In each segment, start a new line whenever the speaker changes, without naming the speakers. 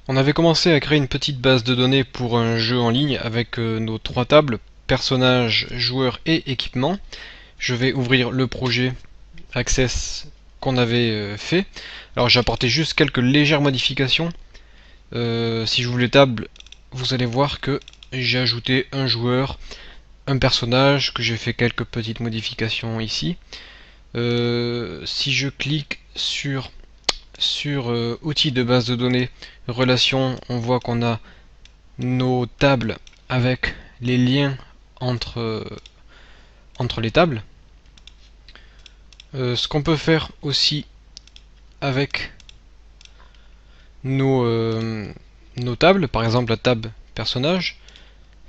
On avait commencé à créer une petite base de données pour un jeu en ligne avec nos trois tables, personnages, joueurs et équipements. Je vais ouvrir le projet Access qu'on avait fait. Alors j'ai apporté juste quelques légères modifications. Si j'ouvre les tables, vous allez voir que j'ai ajouté un joueur, un personnage, que j'ai fait quelques petites modifications ici. Si je clique sur outils de base de données, relations, on voit qu'on a nos tables avec les liens entre les tables. Ce qu'on peut faire aussi avec nos tables, par exemple la table personnage,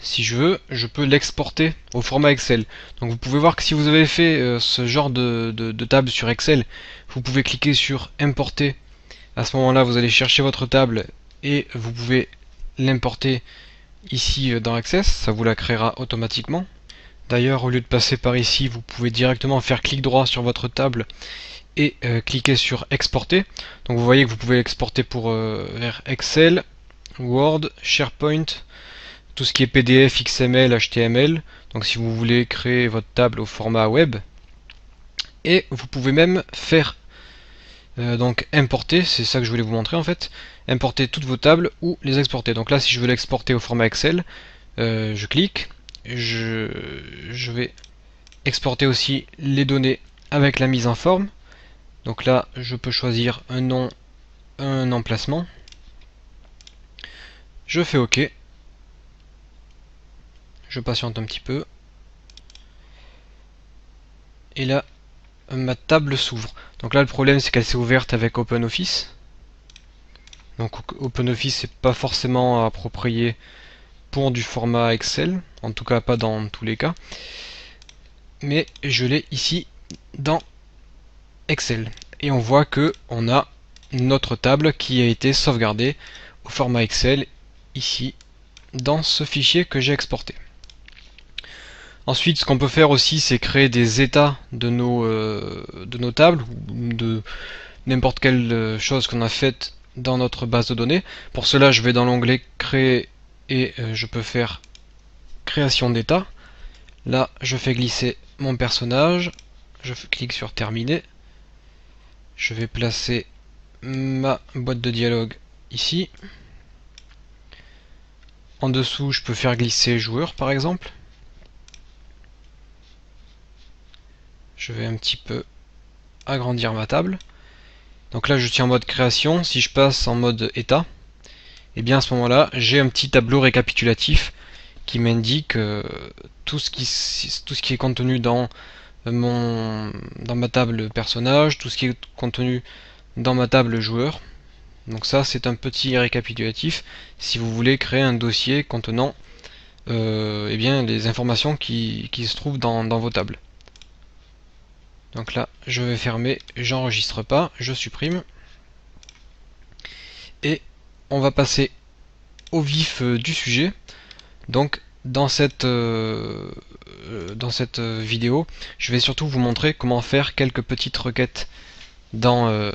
si je veux, je peux l'exporter au format Excel. Donc vous pouvez voir que si vous avez fait ce genre de table sur Excel, vous pouvez cliquer sur importer. À ce moment-là, vous allez chercher votre table et vous pouvez l'importer ici dans Access, ça vous la créera automatiquement. D'ailleurs, au lieu de passer par ici, vous pouvez directement faire clic droit sur votre table et cliquer sur exporter. Donc vous voyez que vous pouvez l'exporter vers Excel, Word, SharePoint, tout ce qui est PDF, XML, HTML. Donc si vous voulez créer votre table au format web. Et vous pouvez même faire donc importer, c'est ça que je voulais vous montrer en fait, importer toutes vos tables ou les exporter. Donc là si je veux l'exporter au format Excel, je clique, je vais exporter aussi les données avec la mise en forme. Donc là je peux choisir un nom, un emplacement. Je fais OK. Je patiente un petit peu. Et là, ma table s'ouvre. Donc là le problème c'est qu'elle s'est ouverte avec OpenOffice. Donc OpenOffice n'est pas forcément approprié pour du format Excel, en tout cas pas dans tous les cas. Mais je l'ai ici dans Excel. Et on voit que on a notre table qui a été sauvegardée au format Excel ici dans ce fichier que j'ai exporté. Ensuite, ce qu'on peut faire aussi, c'est créer des états de nos tables ou de n'importe quelle chose qu'on a faite dans notre base de données. Pour cela, je vais dans l'onglet Créer et je peux faire Création d'état. Là, je fais glisser mon personnage. Je clique sur Terminer. Je vais placer ma boîte de dialogue ici. En dessous, je peux faire glisser joueur par exemple. Je vais un petit peu agrandir ma table. Donc là, je suis en mode création. Si je passe en mode état, et bien à ce moment-là, j'ai un petit tableau récapitulatif qui m'indique tout ce qui est contenu dans ma table personnage, tout ce qui est contenu dans ma table joueur. Donc ça, c'est un petit récapitulatif si vous voulez créer un dossier contenant eh bien, les informations qui se trouvent dans vos tables. Donc là, je vais fermer, j'enregistre pas, je supprime. Et on va passer au vif du sujet. Donc dans cette vidéo, je vais surtout vous montrer comment faire quelques petites requêtes dans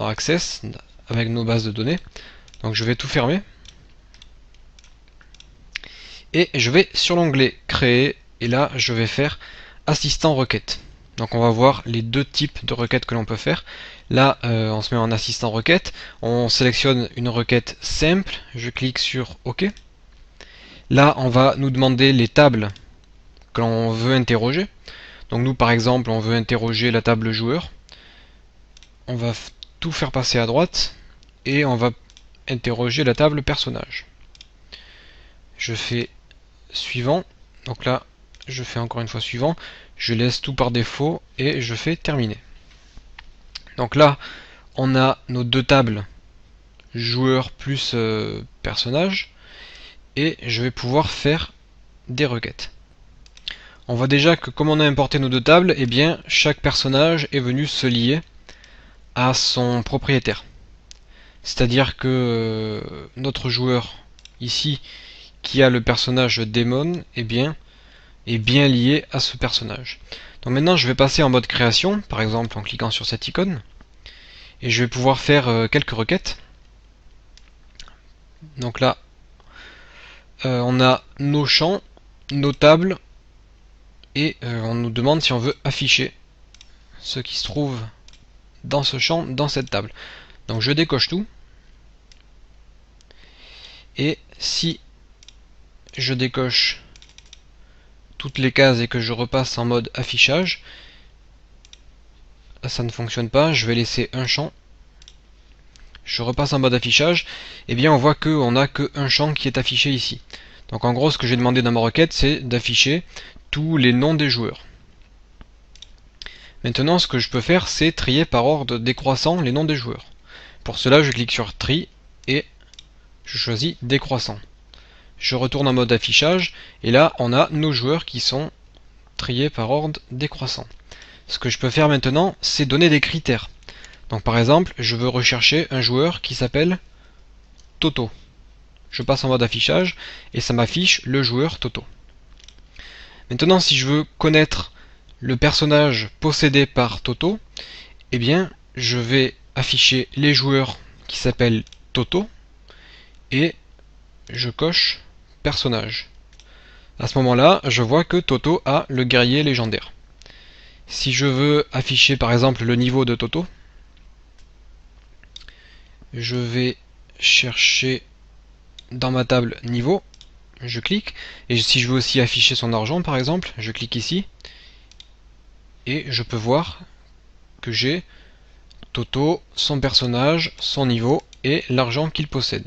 Access avec nos bases de données. Donc je vais tout fermer. Et je vais sur l'onglet Créer, et là je vais faire Assistant requête. Donc on va voir les deux types de requêtes que l'on peut faire. Là on se met en assistant requête, on sélectionne une requête simple, je clique sur OK. Là on va nous demander les tables que l'on veut interroger. Donc nous par exemple on veut interroger la table joueur. On va tout faire passer à droite et on va interroger la table personnage. Je fais suivant. Donc là je fais encore une fois suivant. Je laisse tout par défaut et je fais terminer. Donc là on a nos deux tables joueur plus personnage et je vais pouvoir faire des requêtes. On voit déjà que comme on a importé nos deux tables, eh bien chaque personnage est venu se lier à son propriétaire. C'est-à-dire que notre joueur ici qui a le personnage Daemon eh bien, est bien lié à ce personnage. Donc maintenant je vais passer en mode création, par exemple en cliquant sur cette icône, et je vais pouvoir faire quelques requêtes. Donc là, on a nos champs, nos tables, et on nous demande si on veut afficher ce qui se trouve dans ce champ, dans cette table. Donc je décoche tout. Et si je décoche toutes les cases et que je repasse en mode affichage, ça ne fonctionne pas, je vais laisser un champ. Je repasse en mode affichage, et bien on voit qu'on n'a qu'un champ qui est affiché ici. Donc en gros ce que j'ai demandé dans ma requête, c'est d'afficher tous les noms des joueurs. Maintenant ce que je peux faire, c'est trier par ordre décroissant les noms des joueurs. Pour cela je clique sur Tri et je choisis décroissant. Je retourne en mode affichage, et là on a nos joueurs qui sont triés par ordre décroissant. Ce que je peux faire maintenant, c'est donner des critères. Donc par exemple, je veux rechercher un joueur qui s'appelle Toto. Je passe en mode affichage et ça m'affiche le joueur Toto. Maintenant, si je veux connaître le personnage possédé par Toto, eh bien, je vais afficher les joueurs qui s'appellent Toto et je coche personnage. À ce moment-là, je vois que Toto a le guerrier légendaire. Si je veux afficher par exemple le niveau de Toto, je vais chercher dans ma table niveau, je clique, et si je veux aussi afficher son argent par exemple, je clique ici, et je peux voir que j'ai Toto, son personnage, son niveau et l'argent qu'il possède.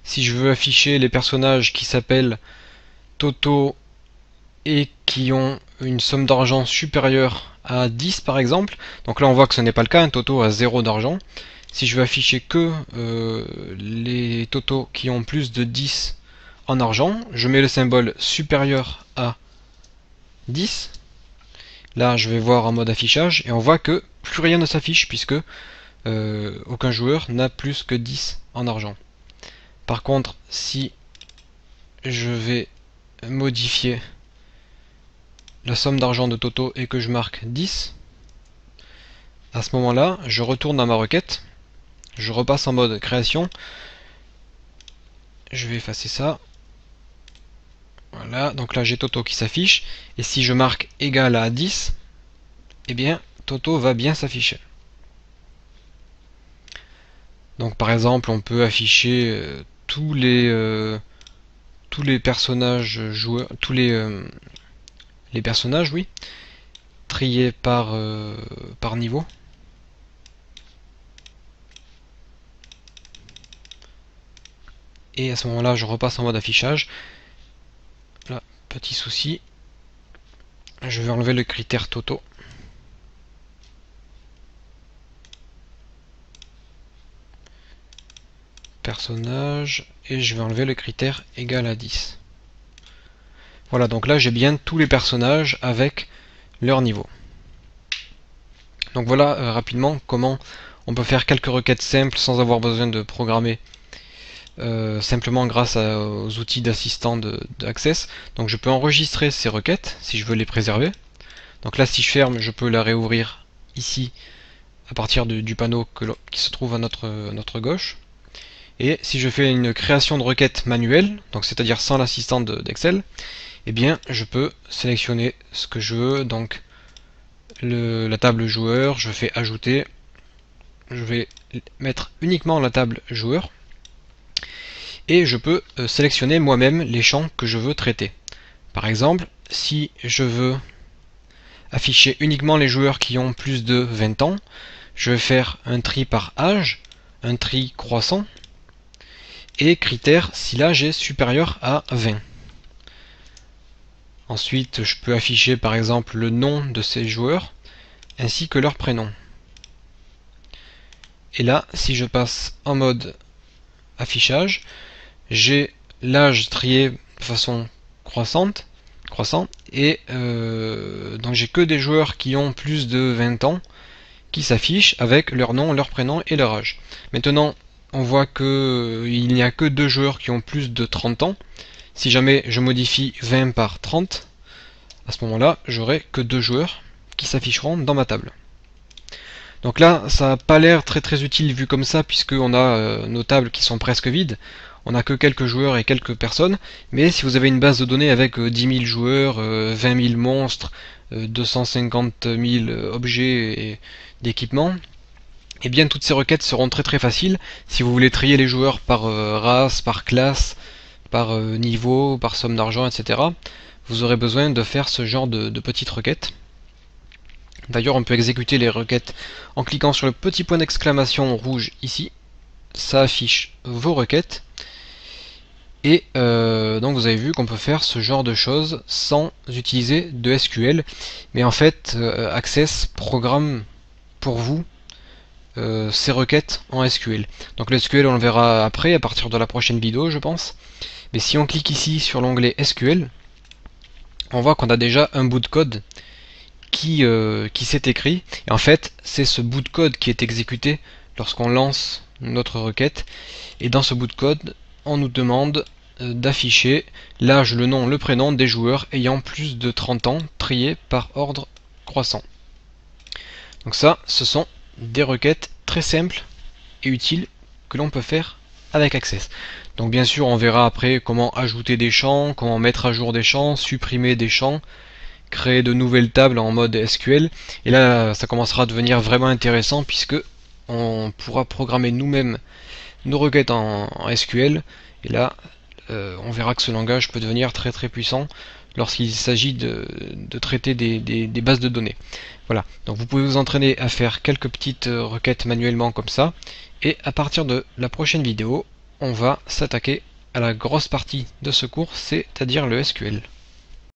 Si je veux afficher les personnages qui s'appellent Toto et qui ont une somme d'argent supérieure à 10 par exemple, donc là on voit que ce n'est pas le cas, un Toto a 0 d'argent. Si je veux afficher que les Toto qui ont plus de 10 en argent, je mets le symbole supérieur à 10. Là je vais voir en mode affichage et on voit que plus rien ne s'affiche puisque aucun joueur n'a plus que 10 en argent. Par contre, si je vais modifier la somme d'argent de Toto et que je marque 10, à ce moment-là, je retourne dans ma requête, je repasse en mode création, je vais effacer ça. Voilà, donc là j'ai Toto qui s'affiche, et si je marque égal à 10, eh bien Toto va bien s'afficher. Donc par exemple, on peut afficher tous les personnages joueurs, tous les personnages, oui, triés par niveau. Et à ce moment-là, je repasse en mode affichage. Là, petit souci. Je vais enlever le critère Toto. Personnage. Et je vais enlever le critère égal à 10. Voilà, donc là j'ai bien tous les personnages avec leur niveau. Donc voilà rapidement comment on peut faire quelques requêtes simples sans avoir besoin de programmer. Simplement grâce aux outils d'assistant d'Access. Donc je peux enregistrer ces requêtes si je veux les préserver. Donc là si je ferme, je peux la réouvrir ici à partir du panneau qui se trouve à notre gauche. Et si je fais une création de requête manuelle, donc c'est-à-dire sans l'assistant d'Excel, eh bien je peux sélectionner ce que je veux, donc la table joueur, je fais ajouter, je vais mettre uniquement la table joueur, et je peux sélectionner moi-même les champs que je veux traiter. Par exemple, si je veux afficher uniquement les joueurs qui ont plus de 20 ans, je vais faire un tri par âge, un tri croissant, et critère si l'âge est supérieur à 20. Ensuite, je peux afficher par exemple le nom de ces joueurs, ainsi que leur prénom. Et là, si je passe en mode affichage, j'ai l'âge trié de façon croissant, et donc j'ai que des joueurs qui ont plus de 20 ans qui s'affichent avec leur nom, leur prénom et leur âge. Maintenant, on voit qu'il n'y a que 2 joueurs qui ont plus de 30 ans. Si jamais je modifie 20 par 30, à ce moment-là, j'aurai que 2 joueurs qui s'afficheront dans ma table. Donc là, ça n'a pas l'air très utile vu comme ça, puisqu'on a nos tables qui sont presque vides. On n'a que quelques joueurs et quelques personnes. Mais si vous avez une base de données avec 10 000 joueurs, 20 000 monstres, 250 000 objets d'équipement, et bien toutes ces requêtes seront très faciles. Si vous voulez trier les joueurs par race, par classe, par niveau, par somme d'argent, etc., vous aurez besoin de faire ce genre de petites requêtes. D'ailleurs, on peut exécuter les requêtes en cliquant sur le petit point d'exclamation rouge ici. Ça affiche vos requêtes. Et donc vous avez vu qu'on peut faire ce genre de choses sans utiliser de SQL. Mais en fait, Access programme pour vous ces requêtes en SQL. Donc le SQL, on le verra après, à partir de la prochaine vidéo, je pense. Mais si on clique ici sur l'onglet SQL, on voit qu'on a déjà un bout de code qui s'est écrit. Et en fait, c'est ce bout de code qui est exécuté lorsqu'on lance notre requête. Et dans ce bout de code, on nous demande d'afficher l'âge, le nom, le prénom des joueurs ayant plus de 30 ans, triés par ordre croissant. Donc ça, ce sont des requêtes très simples et utiles que l'on peut faire avec Access. Donc bien sûr, on verra après comment ajouter des champs, comment mettre à jour des champs, supprimer des champs, créer de nouvelles tables en mode SQL. Et là, ça commencera à devenir vraiment intéressant puisque on pourra programmer nous-mêmes nos requêtes en SQL. Et là, on verra que ce langage peut devenir très puissant lorsqu'il s'agit de traiter des bases de données. Voilà, donc vous pouvez vous entraîner à faire quelques petites requêtes manuellement comme ça. Et à partir de la prochaine vidéo, on va s'attaquer à la grosse partie de ce cours, c'est-à-dire le SQL.